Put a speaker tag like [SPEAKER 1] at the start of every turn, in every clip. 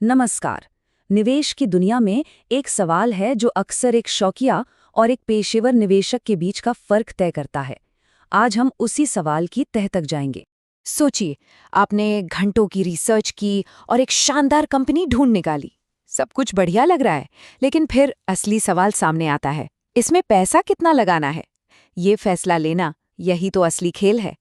[SPEAKER 1] नमस्कार। निवेश की दुनिया में एक सवाल है जो अक्सर एक शौकिया और एक पेशेवर निवेशक के बीच का फर्क तय करता है। आज हम उसी सवाल की तह तक जाएंगे।
[SPEAKER 2] सोचिए, आपने घंटों की रिसर्च की और एक शानदार कंपनी ढूंढ निकाली। सब कुछ बढ़िया लग रहा है, लेकिन फिर असली सवाल सामने आता है। इसमें पैसा कितना लगाना है? ये फैसला लेना, यही तो असली खेल है।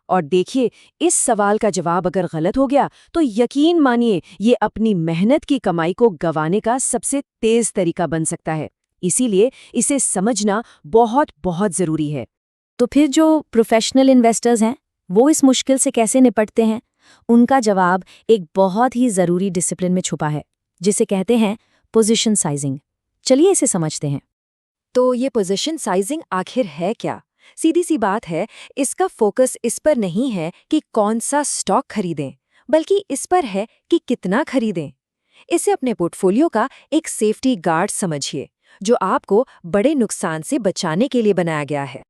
[SPEAKER 2] और देखिए, इस सवाल का जवाब अगर गलत हो गया तो यकीन मानिए ये अपनी मेहनत की कमाई को गंवाने का सबसे तेज तरीका बन सकता है। इसीलिए इसे समझना बहुत बहुत जरूरी है।
[SPEAKER 1] तो फिर जो प्रोफेशनल इन्वेस्टर्स हैं, वो इस मुश्किल से कैसे निपटते हैं? उनका जवाब एक बहुत ही ज़रूरी डिसिप्लिन में छुपा है, जिसे कहते हैं पोजीशन साइजिंग। चलिए इसे समझते हैं।
[SPEAKER 2] तो ये पोजीशन साइजिंग आखिर है क्या? सीधी सी बात है, इसका फोकस इस पर नहीं है कि कौन सा स्टॉक खरीदें, बल्कि इस पर है कि कितना खरीदें। इसे अपने पोर्टफोलियो का एक सेफ्टी गार्ड समझिए, जो आपको बड़े नुकसान से बचाने के लिए बनाया गया है।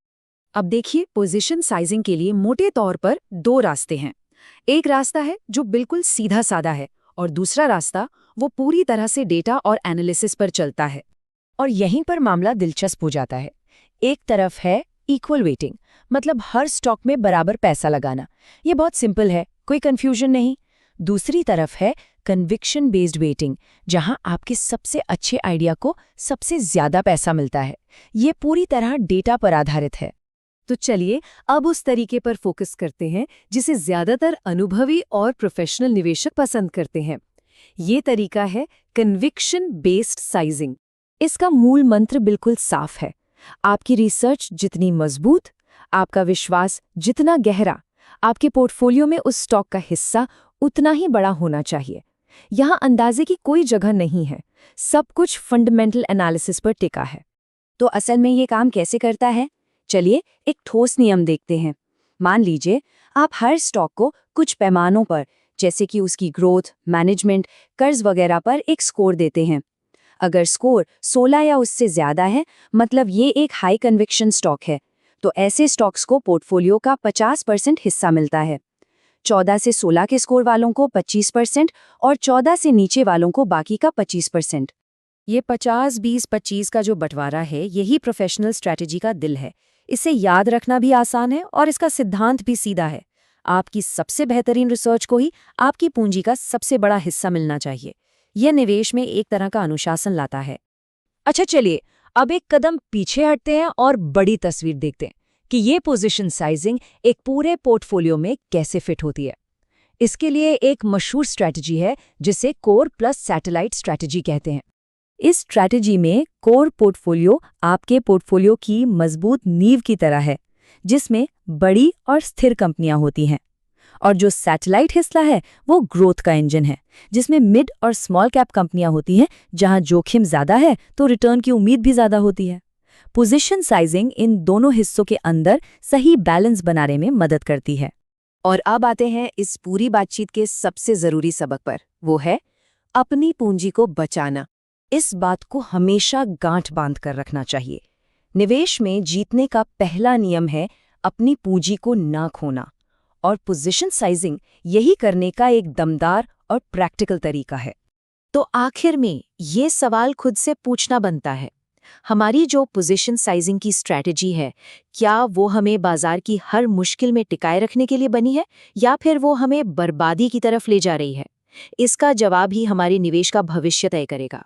[SPEAKER 1] अब देखिए, पोजीशन साइजिंग के लिए मोटे तौर पर दो रास्ते हैं। एक रास्ता है जो बिल्कुल सीधा साधा है, और दूसरा रास्ता वो पूरी तरह से डेटा और एनालिसिस पर चलता है। और यहीं पर मामला दिलचस्प हो जाता है। एक तरफ है इक्वल वेटिंग, मतलब हर स्टॉक में बराबर पैसा लगाना। ये बहुत सिंपल है, कोई कंफ्यूजन नहीं। दूसरी तरफ है कन्विक्शन बेस्ड वेटिंग, जहां आपके सबसे अच्छे आइडिया को सबसे ज्यादा पैसा मिलता है। ये पूरी तरह डेटा पर आधारित है। तो चलिए अब उस तरीके पर फोकस करते हैं जिसे ज्यादातर अनुभवी और प्रोफेशनल निवेशक पसंद करते हैं। ये तरीका है कन्विक्शन बेस्ड साइजिंग। इसका मूल मंत्र बिल्कुल साफ है। आपकी रिसर्च जितनी मजबूत, आपका विश्वास जितना गहरा, आपके पोर्टफोलियो में उस स्टॉक का हिस्सा उतना ही बड़ा होना चाहिए। यहाँ अंदाजे की कोई जगह नहीं है, सब कुछ फंडामेंटल एनालिसिस पर टिका है। तो असल में ये काम कैसे करता है? चलिए एक ठोस नियम देखते हैं। मान लीजिए आप हर स्टॉक को कुछ पैमानों पर, जैसे कि उसकी ग्रोथ, मैनेजमेंट, कर्ज वगैरह पर एक स्कोर देते हैं। अगर स्कोर 16 या उससे ज्यादा है, मतलब ये एक हाई कन्विक्शन स्टॉक है, तो ऐसे स्टॉक्स को पोर्टफोलियो का 50% हिस्सा मिलता है। 14 से 16 के स्कोर वालों को 25% और 14 से नीचे वालों को बाकी का 25%। ये 50-20-25 का जो बंटवारा है, यही प्रोफेशनल स्ट्रैटेजी का दिल है। इसे याद रखना भी आसान है और इसका सिद्धांत भी सीधा है। आपकी सबसे बेहतरीन रिसर्च को ही आपकी पूंजी का सबसे बड़ा हिस्सा मिलना चाहिए। यह निवेश में एक तरह का अनुशासन लाता है। अच्छा चलिए, अब एक कदम पीछे हटते हैं और बड़ी तस्वीर देखते हैं कि ये पोजीशन साइजिंग एक पूरे पोर्टफोलियो में कैसे फिट होती है। इसके लिए एक मशहूर स्ट्रैटेजी है जिसे कोर प्लस सैटेलाइट स्ट्रैटेजी कहते हैं। इस स्ट्रैटेजी में कोर पोर्टफोलियो आपके पोर्टफोलियो की मजबूत नींव की तरह है, जिसमें बड़ी और स्थिर कंपनियां होती हैं। और जो सैटेलाइट हिस्सा है वो ग्रोथ का इंजन है, जिसमें मिड और स्मॉल कैप कंपनियां होती हैं, जहां जोखिम ज्यादा है तो रिटर्न की उम्मीद भी ज्यादा होती है। पोजीशन साइजिंग इन दोनों हिस्सों के अंदर सही बैलेंस बनाने में मदद करती है। और अब आते हैं इस पूरी बातचीत के सबसे जरूरी सबक पर, वो है अपनी पूंजी को बचाना। इस बात को हमेशा गांठ बांध कर रखना चाहिए। निवेश में जीतने का पहला नियम है अपनी पूंजी को ना खोना, और पोजीशन साइजिंग यही करने का एक दमदार और प्रैक्टिकल तरीका है। तो आखिर में ये सवाल खुद से पूछना बनता है, हमारी जो पोजीशन साइजिंग की स्ट्रैटेजी है, क्या वो हमें बाजार की हर मुश्किल में टिकाए रखने के लिए बनी है, या फिर वो हमें बर्बादी की तरफ ले जा रही है? इसका जवाब ही हमारे निवेश का भविष्य तय करेगा।